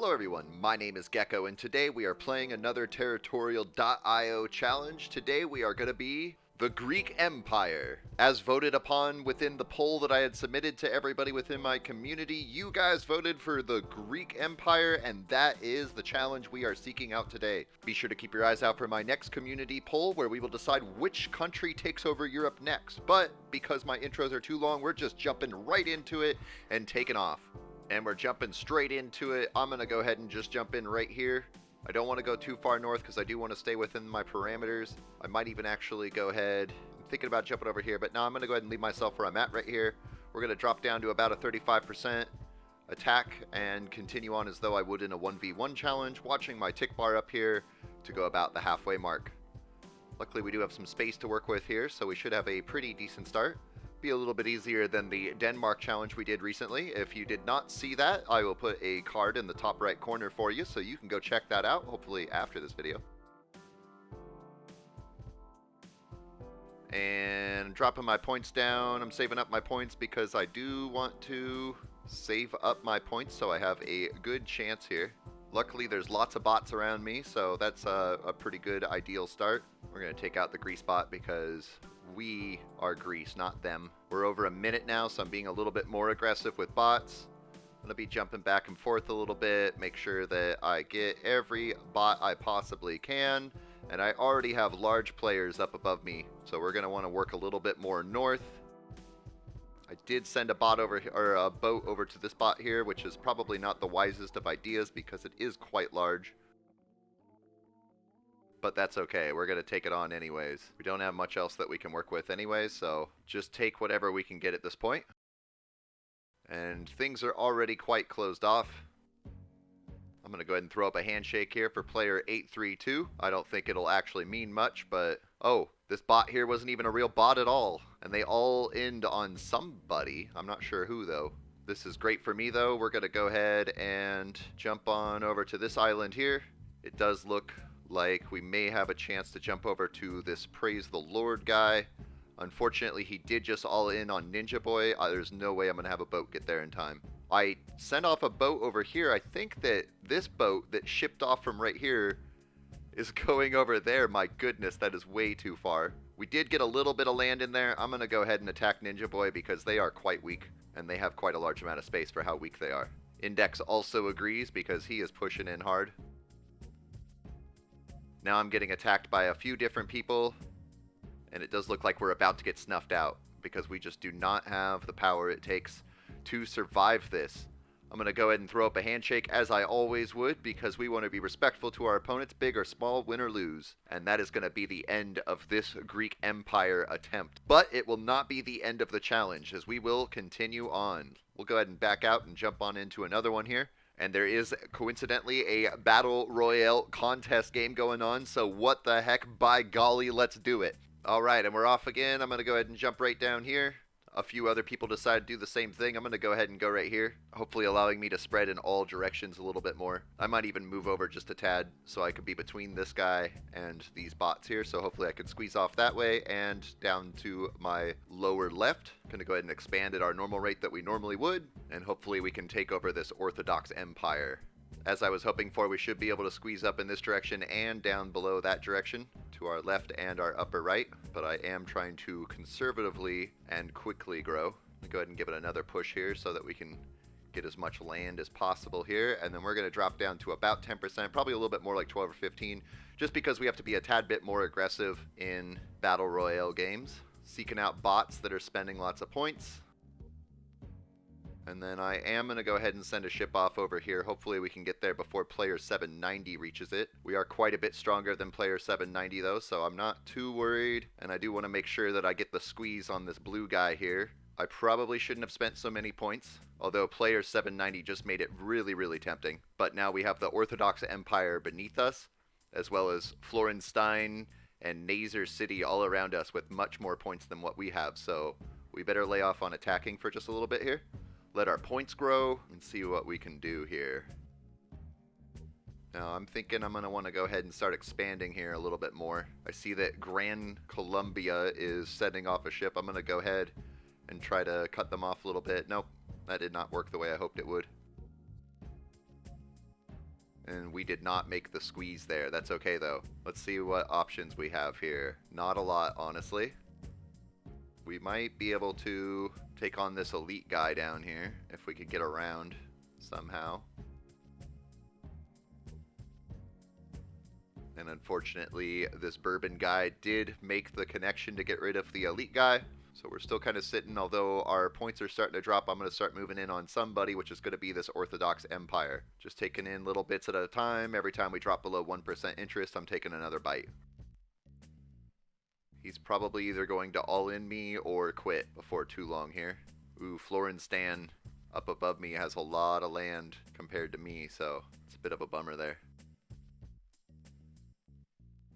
Hello everyone, my name is Geko and today we are playing another territorial.io challenge. Today we are going to be the Greek Empire. As voted upon within the poll that I had submitted to everybody within my community, you guys voted for the Greek Empire, and that is the challenge we are seeking out today. Be sure to keep your eyes out for my next community poll where we will decide which country takes over Europe next. But because my intros are too long, we're just jumping right into it and taking off. And we're jumping straight into it. I'm going to go ahead and just jump in right here. I don't want to go too far north because I do want to stay within my parameters. I might even actually go ahead. I'm thinking about jumping over here, but now I'm going to go ahead and leave myself where I'm at right here. We're going to drop down to about a 35% attack and continue on as though I would in a 1v1 challenge, watching my tick bar up here to go about the halfway mark. Luckily, we do have some space to work with here, so we should have a pretty decent start. Be a little bit easier than the Denmark challenge we did recently. If you did not see that, I will put a card in the top right corner for you so you can go check that out, hopefully after this video. And dropping my points down. I'm saving up my points because I do want to save up my points so I have a good chance here. Luckily, there's lots of bots around me, so that's a pretty good ideal start. We're going to take out the Greece bot because we are Greece, not them. We're over a minute now, so I'm being a little bit more aggressive with bots. I'm going to be jumping back and forth a little bit, make sure that I get every bot I possibly can. And I already have large players up above me, so we're going to want to work a little bit more north. I did send a bot over, or a boat over to this bot here, which is probably not the wisest of ideas because it is quite large. But that's okay, we're going to take it on anyways. We don't have much else that we can work with anyways, so just take whatever we can get at this point. And things are already quite closed off. I'm going to go ahead and throw up a handshake here for player 832. I don't think it'll actually mean much, but oh, this bot here wasn't even a real bot at all. And they all end on somebody. I'm not sure who though. This is great for me though. We're going to go ahead and jump on over to this island here. It does look like we may have a chance to jump over to this Praise the Lord guy. Unfortunately, he did just all in on Ninja Boy. There's no way I'm going to have a boat get there in time. I sent off a boat over here. I think that this boat that shipped off from right here is going over there. My goodness, that is way too far. We did get a little bit of land in there. I'm going to go ahead and attack Ninja Boy because they are quite weak, and they have quite a large amount of space for how weak they are. Index also agrees because he is pushing in hard. Now I'm getting attacked by a few different people, and it does look like we're about to get snuffed out because we just do not have the power it takes to survive this. I'm going to go ahead and throw up a handshake as I always would because we want to be respectful to our opponents, big or small, win or lose. And that is going to be the end of this Greek Empire attempt. But it will not be the end of the challenge as we will continue on. We'll go ahead and back out and jump on into another one here. And there is, coincidentally, a Battle Royale contest game going on, so what the heck, by golly, let's do it. Alright, and we're off again. I'm going to go ahead and jump right down here. A few other people decide to do the same thing. I'm going to go ahead and go right here, hopefully allowing me to spread in all directions a little bit more. I might even move over just a tad so I could be between this guy and these bots here, so hopefully I could squeeze off that way and down to my lower left. Going to go ahead and expand at our normal rate that we normally would, and hopefully we can take over this Orthodox Empire. As I was hoping for, we should be able to squeeze up in this direction and down below that direction to our left and our upper right, but I am trying to conservatively and quickly grow. I'll go ahead and give it another push here so that we can get as much land as possible here, and then we're going to drop down to about 10%, probably a little bit more like 12 or 15, just because we have to be a tad bit more aggressive in Battle Royale games, seeking out bots that are spending lots of points. And then I am going to go ahead and send a ship off over here. Hopefully we can get there before player 790 reaches it. We are quite a bit stronger than player 790 though, so I'm not too worried. And I do want to make sure that I get the squeeze on this blue guy here. I probably shouldn't have spent so many points, although player 790 just made it really, really tempting. But now we have the Orthodox Empire beneath us, as well as Florenstein and Nazar City all around us with much more points than what we have. So we better lay off on attacking for just a little bit here. Let our points grow and see what we can do here. Now I'm thinking I'm going to want to go ahead and start expanding here a little bit more. I see that Gran Colombia is sending off a ship. I'm going to go ahead and try to cut them off a little bit. Nope, that did not work the way I hoped it would. And we did not make the squeeze there. That's okay, though. Let's see what options we have here. Not a lot, honestly. We might be able to take on this elite guy down here if we could get around somehow. And unfortunately, this bourbon guy did make the connection to get rid of the elite guy. So we're still kind of sitting, although our points are starting to drop. I'm going to start moving in on somebody, which is going to be this Orthodox Empire. Just taking in little bits at a time. Every time we drop below 1% interest, I'm taking another bite. He's probably either going to all-in me or quit before too long here. Ooh, Florestan up above me has a lot of land compared to me, so it's a bit of a bummer there.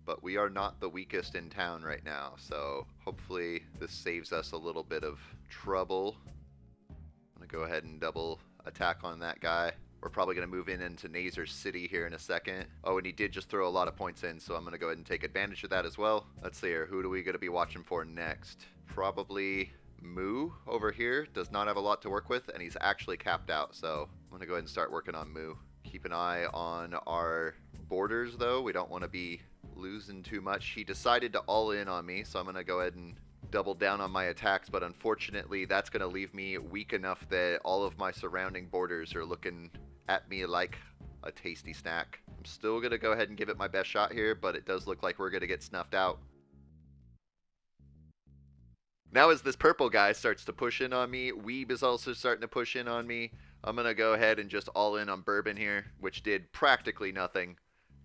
But we are not the weakest in town right now, so hopefully this saves us a little bit of trouble. I'm going to go ahead and double attack on that guy. We're probably going to move in into Nazar City here in a second. Oh, and he did just throw a lot of points in, so I'm going to go ahead and take advantage of that as well. Let's see here. Who are we going to be watching for next? Probably Moo over here. Does not have a lot to work with, and he's actually capped out, so I'm going to go ahead and start working on Moo. Keep an eye on our borders, though. We don't want to be losing too much. He decided to all in on me, so I'm going to go ahead and double down on my attacks, but unfortunately that's going to leave me weak enough that all of my surrounding borders are looking at me like a tasty snack. I'm still going to go ahead and give it my best shot here, but it does look like we're going to get snuffed out. Now as this purple guy starts to push in on me, Weeb is also starting to push in on me. I'm going to go ahead and just all in on Bourbon here, which did practically nothing.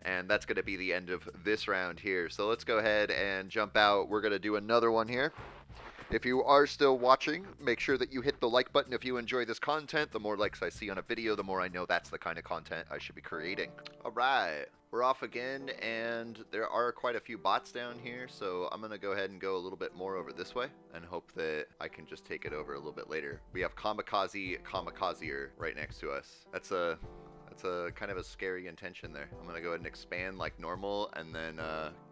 And that's going to be the end of this round here. So let's go ahead and jump out. We're going to do another one here. If you are still watching, make sure that you hit the like button if you enjoy this content. The more likes I see on a video, the more I know that's the kind of content I should be creating. All right, we're off again, and there are quite a few bots down here, so I'm going to go ahead and go a little bit more over this way and hope that I can just take it over a little bit later. We have Kamikaze right next to us. That's a kind of a scary intention there. I'm going to go ahead and expand like normal and then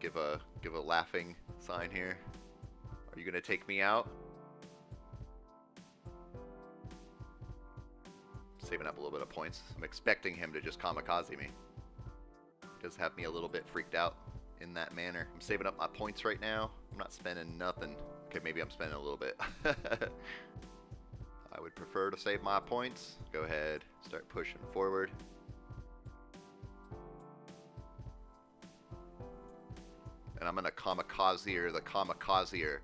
give a laughing sign here. Are you going to take me out? Saving up a little bit of points. I'm expecting him to just kamikaze me. He does have me a little bit freaked out in that manner. I'm saving up my points right now. I'm not spending nothing. Okay, maybe I'm spending a little bit. I would prefer to save my points. Go ahead, start pushing forward. And I'm going to kamikaze the kamikaze.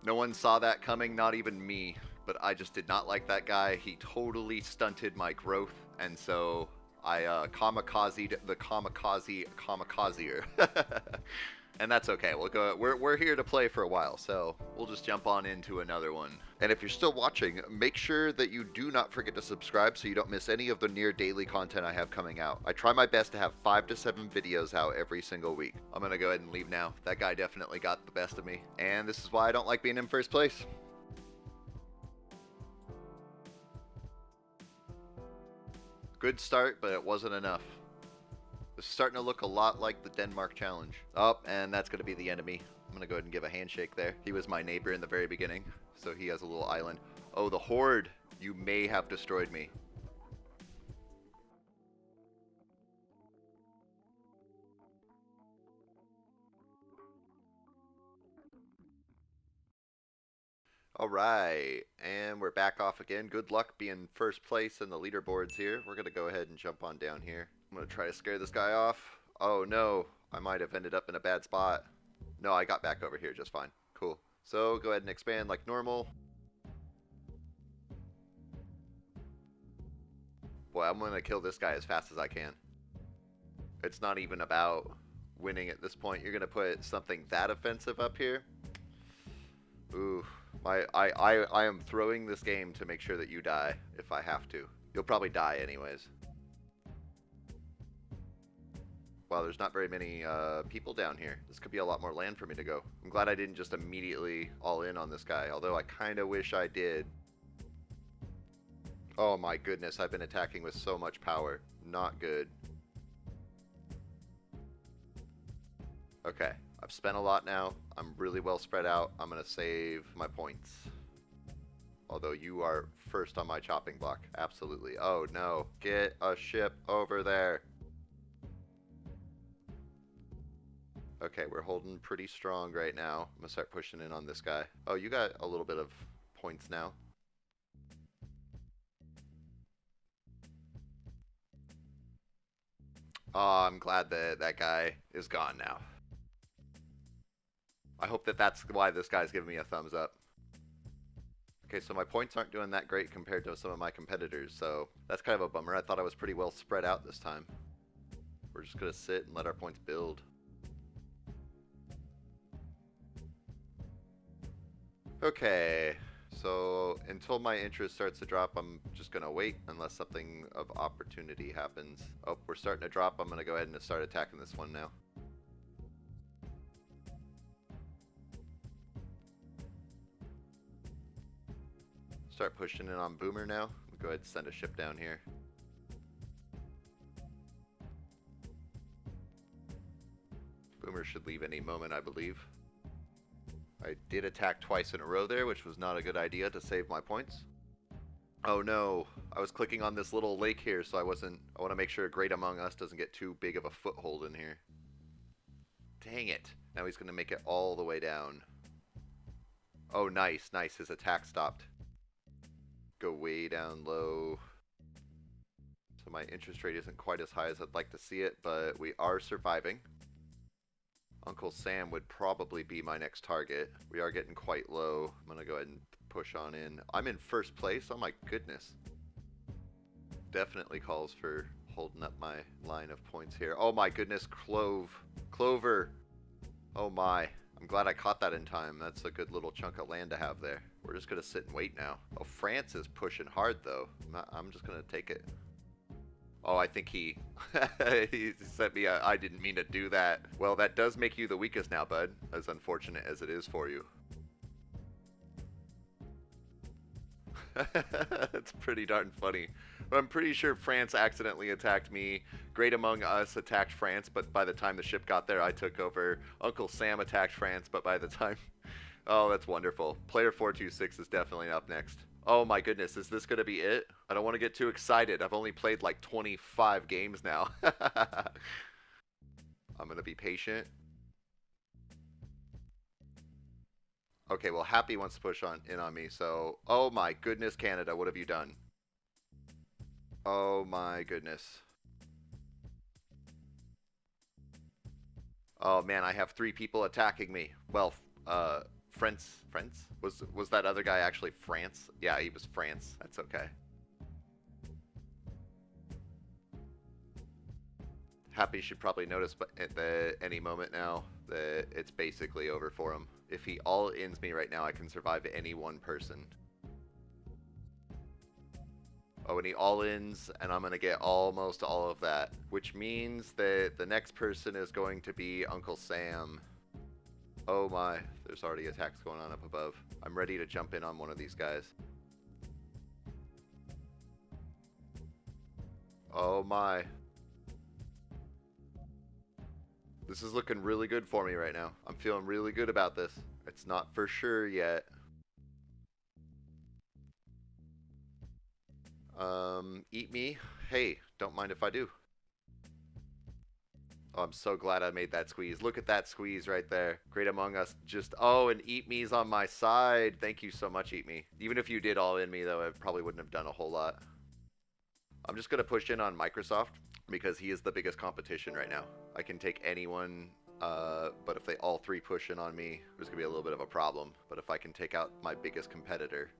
No one saw that coming, not even me, but I just did not like that guy. He totally stunted my growth, and so I kamikazed the kamikaze. And that's okay. We'll go. We're here to play for a while, so we'll just jump on into another one. And if you're still watching, make sure that you do not forget to subscribe so you don't miss any of the near daily content I have coming out. I try my best to have 5 to 7 videos out every single week. I'm gonna go ahead and leave now. That guy definitely got the best of me, and this is why I don't like being in first place. Good start, but it wasn't enough. It's starting to look a lot like the Denmark challenge. Oh, and that's going to be the enemy. I'm going to go ahead and give a handshake there. He was my neighbor in the very beginning, so he has a little island. Oh, the Horde. You may have destroyed me. All right, and we're back off again. Good luck being first place in the leaderboards here. We're going to go ahead and jump on down here. I'm going to try to scare this guy off. Oh no, I might have ended up in a bad spot. No, I got back over here just fine. Cool. So go ahead and expand like normal. Boy, I'm going to kill this guy as fast as I can. It's not even about winning at this point. You're going to put something that offensive up here. Ooh, I am throwing this game to make sure that you die if I have to. You'll probably die anyways. Wow, there's not very many people down here. This could be a lot more land for me to go. I'm glad I didn't just immediately all in on this guy, although I kind of wish I did. Oh my goodness, I've been attacking with so much power. Not good. Okay, I've spent a lot now. I'm really well spread out. I'm going to save my points. Although you are first on my chopping block. Absolutely. Oh no. Get a ship over there. Okay, we're holding pretty strong right now. I'm gonna start pushing in on this guy. Oh, you got a little bit of points now. Oh, I'm glad that that guy is gone now. I hope that that's why this guy's giving me a thumbs up. Okay, so my points aren't doing that great compared to some of my competitors, so that's kind of a bummer. I thought I was pretty well spread out this time. We're just gonna sit and let our points build. Okay, so until my interest starts to drop, I'm just gonna wait unless something of opportunity happens. Oh, we're starting to drop. I'm gonna go ahead and start attacking this one now. Start pushing in on Boomer now. We'll go ahead and send a ship down here. Boomer should leave any moment, I believe. I did attack twice in a row there, which was not a good idea to save my points. Oh no, I was clicking on this little lake here, so I want to make sure Great Among Us doesn't get too big of a foothold in here. Dang it. Now he's going to make it all the way down. Oh, nice, nice. His attack stopped. Go way down low. So my interest rate isn't quite as high as I'd like to see it, but we are surviving. Uncle Sam would probably be my next target. We are getting quite low. I'm going to go ahead and push on in. I'm in first place. Oh my goodness. Definitely calls for holding up my line of points here. Oh my goodness, Clover. Oh my. I'm glad I caught that in time. That's a good little chunk of land to have there. We're just going to sit and wait now. Oh, France is pushing hard though. I'm just going to take it. Oh, I think he sent me a, I didn't mean to do that. Well, that does make you the weakest now, bud, as unfortunate as it is for you. That's pretty darn funny. But I'm pretty sure France accidentally attacked me. Great Among Us attacked France, but by the time the ship got there, I took over. Uncle Sam attacked France, but by the time... Oh, that's wonderful. Player 426 is definitely up next. Oh my goodness, is this going to be it? I don't want to get too excited. I've only played like 25 games now. I'm going to be patient. Okay, well, Happy wants to push in on me, so... Oh my goodness, Canada, what have you done? Oh my goodness. Oh man, I have 3 people attacking me. Well, France? Was that other guy actually France? Yeah, he was France. That's okay. Happy should probably notice but at any moment now that it's basically over for him. If he all-ins me right now, I can survive any one person. Oh, and he all-ins, and I'm going to get almost all of that. Which means that the next person is going to be Uncle Sam. Oh my, there's already attacks going on up above. I'm ready to jump in on one of these guys. Oh my. This is looking really good for me right now. I'm feeling really good about this. It's not for sure yet. Eat me? Hey, don't mind if I do. Oh, I'm so glad I made that squeeze. Look at that squeeze right there. Great Among Us just... Oh, and Eat Me's on my side. Thank you so much, Eat Me. Even if you did all in me, though, I probably wouldn't have done a whole lot. I'm just going to push in on Microsoft because he is the biggest competition right now. I can take anyone, but if they all 3 push in on me, there's going to be a little bit of a problem. But if I can take out my biggest competitor...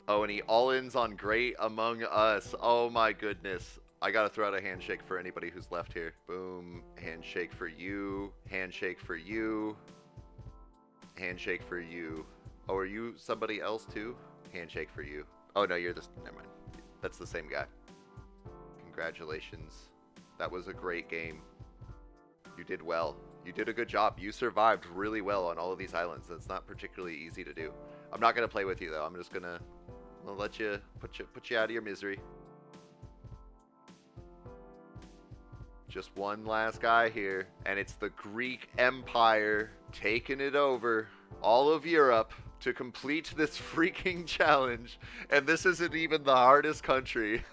Oh, and he all-ins on Great Among Us. Oh my goodness. I gotta throw out a handshake for anybody who's left here. Boom. Handshake for you. Handshake for you. Handshake for you. Oh, are you somebody else too? Handshake for you. Oh no, you're this. Never mind. That's the same guy. Congratulations. That was a great game. You did well. You did a good job. You survived really well on all of these islands. That's not particularly easy to do. I'm not gonna play with you though. I'm just gonna let you put you out of your misery. Just one last guy here, and it's the Greek Empire taking it over. All of Europe to complete this freaking challenge, and this isn't even the hardest country.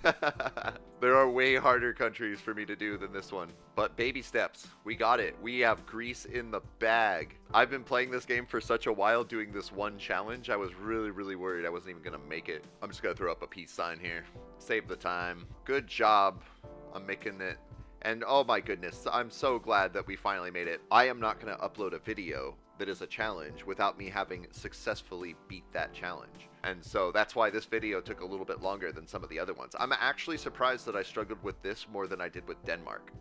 There are way harder countries for me to do than this one. But baby steps. We got it. We have Greece in the bag. I've been playing this game for such a while doing this one challenge. I was really worried I wasn't even going to make it. I'm just going to throw up a peace sign here. Save the time. Good job. I'm making it. And oh my goodness, I'm so glad that we finally made it. I am not going to upload a video that is a challenge without me having successfully beat that challenge. And so that's why this video took a little bit longer than some of the other ones. I'm actually surprised that I struggled with this more than I did with Denmark.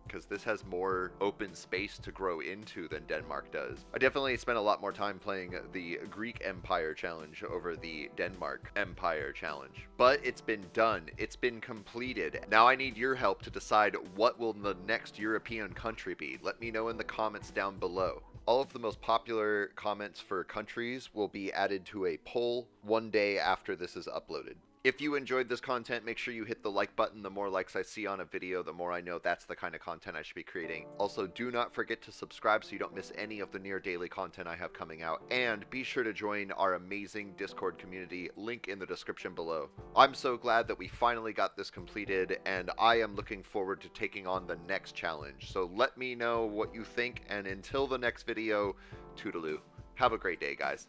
Because this has more open space to grow into than Denmark does. I definitely spent a lot more time playing the Greek Empire challenge over the Denmark Empire challenge. But it's been done. It's been completed. Now I need your help to decide what will the next European country be. Let me know in the comments down below. All of the most popular comments for countries will be added to a poll one day after this is uploaded. If you enjoyed this content, make sure you hit the like button. The more likes I see on a video, the more I know that's the kind of content I should be creating. Also, do not forget to subscribe so you don't miss any of the near daily content I have coming out. And be sure to join our amazing Discord community, link in the description below. I'm so glad that we finally got this completed, and I am looking forward to taking on the next challenge. So let me know what you think, and until the next video, toodaloo. Have a great day, guys.